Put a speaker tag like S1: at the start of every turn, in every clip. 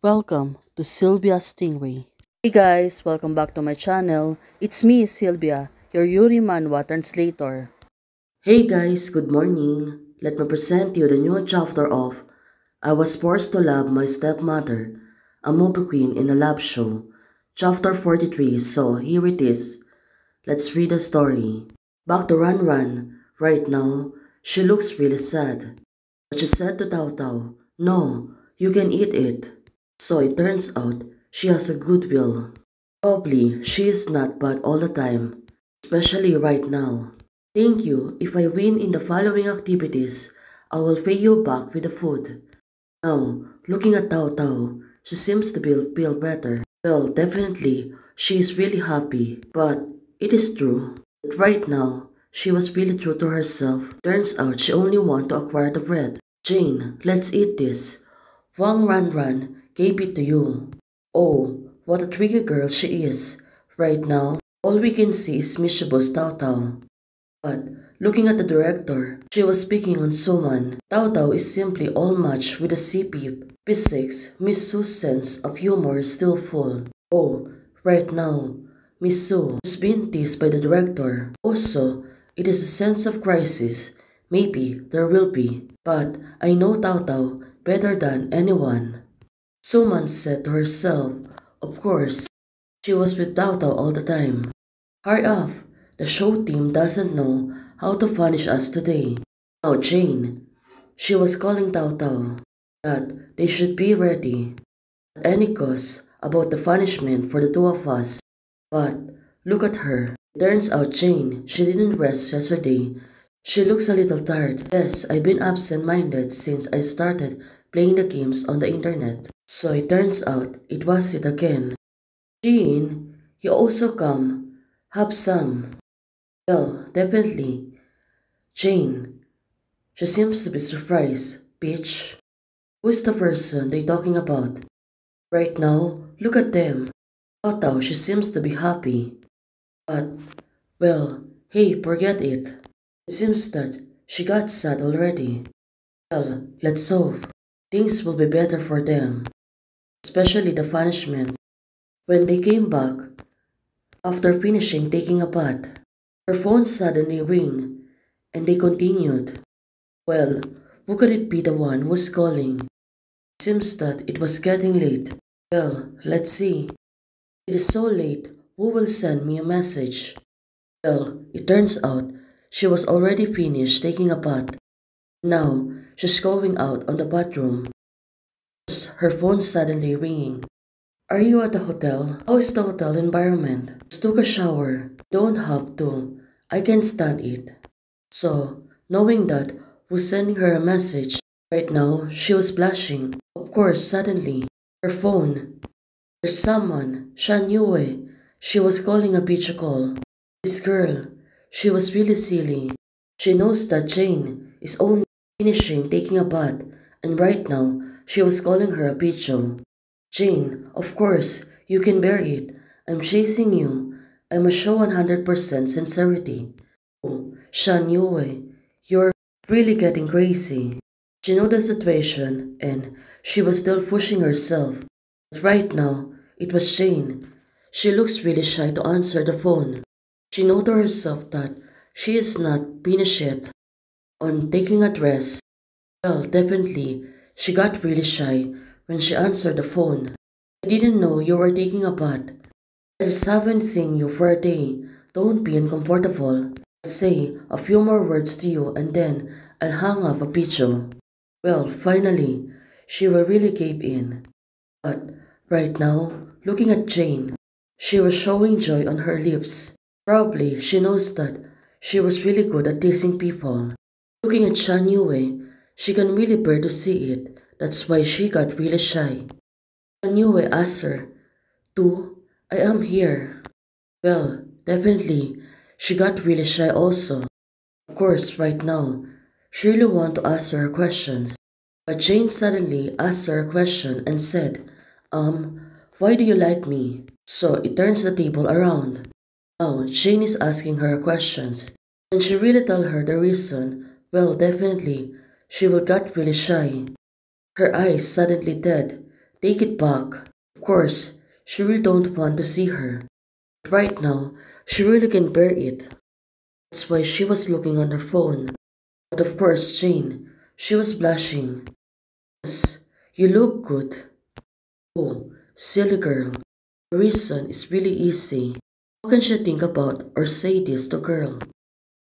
S1: Welcome to Sylvia Stingray. Hey guys, welcome back to my channel. It's me, Sylvia, your Yuri Manhwa translator.
S2: Hey guys, good morning. Let me present you the new chapter of I Was Forced to Love My Stepmother, a movie queen in a lab show. Chapter 43, so here it is. Let's read the story. Back to Run Run. Right now, she looks really sad. But she said to Tao Tao, no, you can eat it. So it turns out she has a good will. Probably she is not bad all the time, especially right now. Thank you. If I win in the following activities, I will pay you back with the food. Now, looking at Tao Tao, she seems to feel better. Well, definitely, she is really happy. But it is true that right now, she was really true to herself. Turns out she only wanted to acquire the bread. Jane, let's eat this. Wang Ran Ran gave it to you. Oh, what a tricky girl she is. Right now, all we can see is mischievous Tao Tao. But looking at the director, she was speaking on Suman. Tao Tao is simply all matched with the CP. Physics, Miss Su's sense of humor is still full. Oh, right now, Miss Su has been teased by the director. Also, it is a sense of crisis. Maybe there will be. But I know Tao Tao better than anyone. Suman said to herself. Of course, she was with Tao Tao all the time. Hurry up! The show team doesn't know how to punish us today. Now Jane, she was calling Tao Tao that they should be ready at any cost about the punishment for the two of us. But look at her. It turns out Jane, she didn't rest yesterday. She looks a little tired. Yes, I've been absent-minded since I started playing the games on the internet. So it turns out it was it again. Jean, you also come. Have some. Well, definitely. Jane. She seems to be surprised. Peach. Who's the person they talking about? Right now, look at them. Tao, she seems to be happy. But, well, hey, forget it. It seems that she got sad already. Well, let's hope things will be better for them. Especially the punishment. When they came back, after finishing taking a bath, her phone suddenly rang, and they continued. Well, who could it be the one who's calling? It seems that it was getting late. Well, let's see. It is so late, who will send me a message? Well, it turns out she was already finished taking a bath. Now, she's going out on the bathroom. Her phone suddenly ringing. Are you at the hotel? How is the hotel environment? Just took a shower. Don't have to. I can stand it. So, knowing that, who's sending her a message? Right now, she was blushing. Of course, suddenly, her phone. There's someone, Shan Yue. She was calling a video call. This girl, she was really silly. She knows that Jane is only finishing taking a bath, and right now, she was calling her a video. Jane, of course, you can bear it. I'm chasing you. I must show 100% sincerity. Oh, Shan Yue, you're really getting crazy. She knew the situation and she was still pushing herself. But right now, it was Jane. She looks really shy to answer the phone. She knew to herself that she is not finished yet on taking a dress. Well, definitely, she got really shy when she answered the phone. I didn't know you were taking a bath. I just haven't seen you for a day. Don't be uncomfortable. I'll say a few more words to you and then I'll hang up a picture. Well, finally, she will really give in. But right now, looking at Jane, she was showing joy on her lips. Probably she knows that she was really good at teasing people. Looking at Shan Yue, she can really bear to see it. That's why she got really shy. Shan Yue asked her, Tu, I am here. Well, definitely, she got really shy also. Of course, right now, she really wanted to ask her questions. But Jane suddenly asked her a question and said, why do you like me? So it turns the table around. Now, Jane is asking her questions. When she really tell her the reason, well, definitely, she will get really shy. Her eyes suddenly dead. take it back. Of course, she really don't want to see her. But right now, she really can bear it. That's why she was looking on her phone. But of course, Jane, she was blushing. Yes, you look good. Oh, silly girl. The reason is really easy. How can she think about or say this to girl?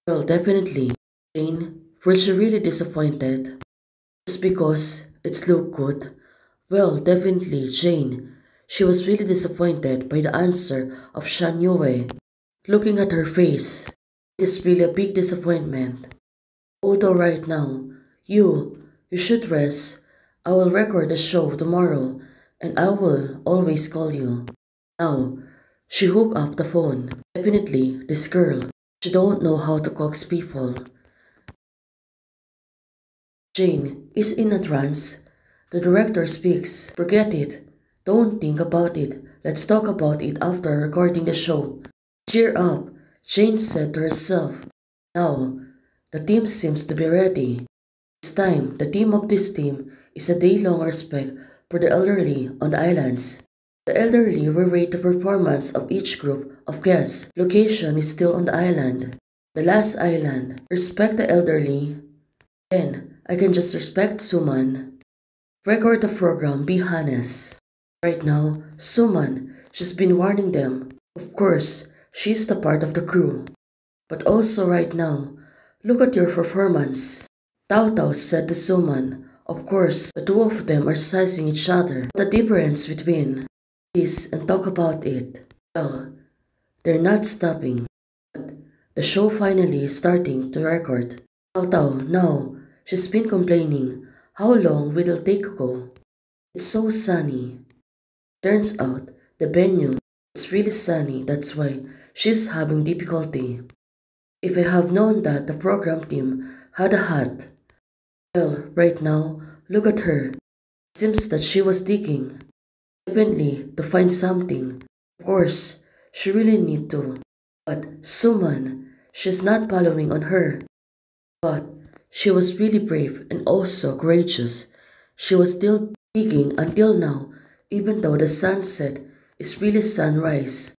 S2: Well, definitely. Jane, will she really disappointed? Just because it's look good? Well, definitely, Jane. She was really disappointed by the answer of Shan Yue. Looking at her face, it is really a big disappointment. Although right now, you should rest. I will record the show tomorrow and I will always call you. Now, she hooked up the phone. Definitely, this girl, she don't know how to coax people. Jane is in a trance. The director speaks. Forget it. Don't think about it. Let's talk about it after recording the show. Cheer up, Jane said to herself. Now, the team seems to be ready. This time, the theme of this team is a day-long respect for the elderly on the islands. The elderly will rate the performance of each group of guests. Location is still on the island. The last island. Respect the elderly. Then, I can just respect Suman. Record the program, be honest. Right now, Suman, she's been warning them. Of course, she's the part of the crew. But also right now, look at your performance. Tao Tao said to Suman. Of course, the two of them are sizing each other. The difference between this and talk about it. Well, they're not stopping. But the show finally is starting to record. Tao Tao, now, she's been complaining. How long will it take to go? It's so sunny. Turns out, the venue is really sunny, that's why she's having difficulty. If I have known that the program team had a hat. Well, right now, look at her. Seems that she was digging. Definitely to find something. Of course, she really need to. But Suman, she's not following on her. But she was really brave and also courageous. She was still digging until now, even though the sunset is really sunrise.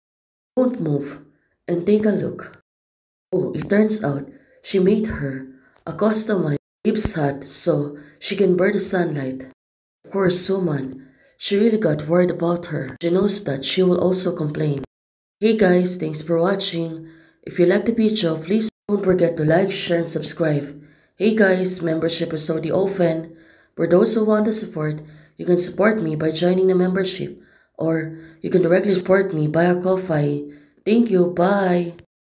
S2: Don't move and take a look. Oh, it turns out she made her a customized gibbs hat so she can bear the sunlight. Of course, Suman, she really got worried about her. She knows that she will also complain. Hey guys, thanks for watching. If you like the video, please don't forget to like, share, and subscribe. Hey guys, membership is already open. For those who want to support, you can support me by joining the membership, or you can directly support me via Ko-Fi. Thank you, bye!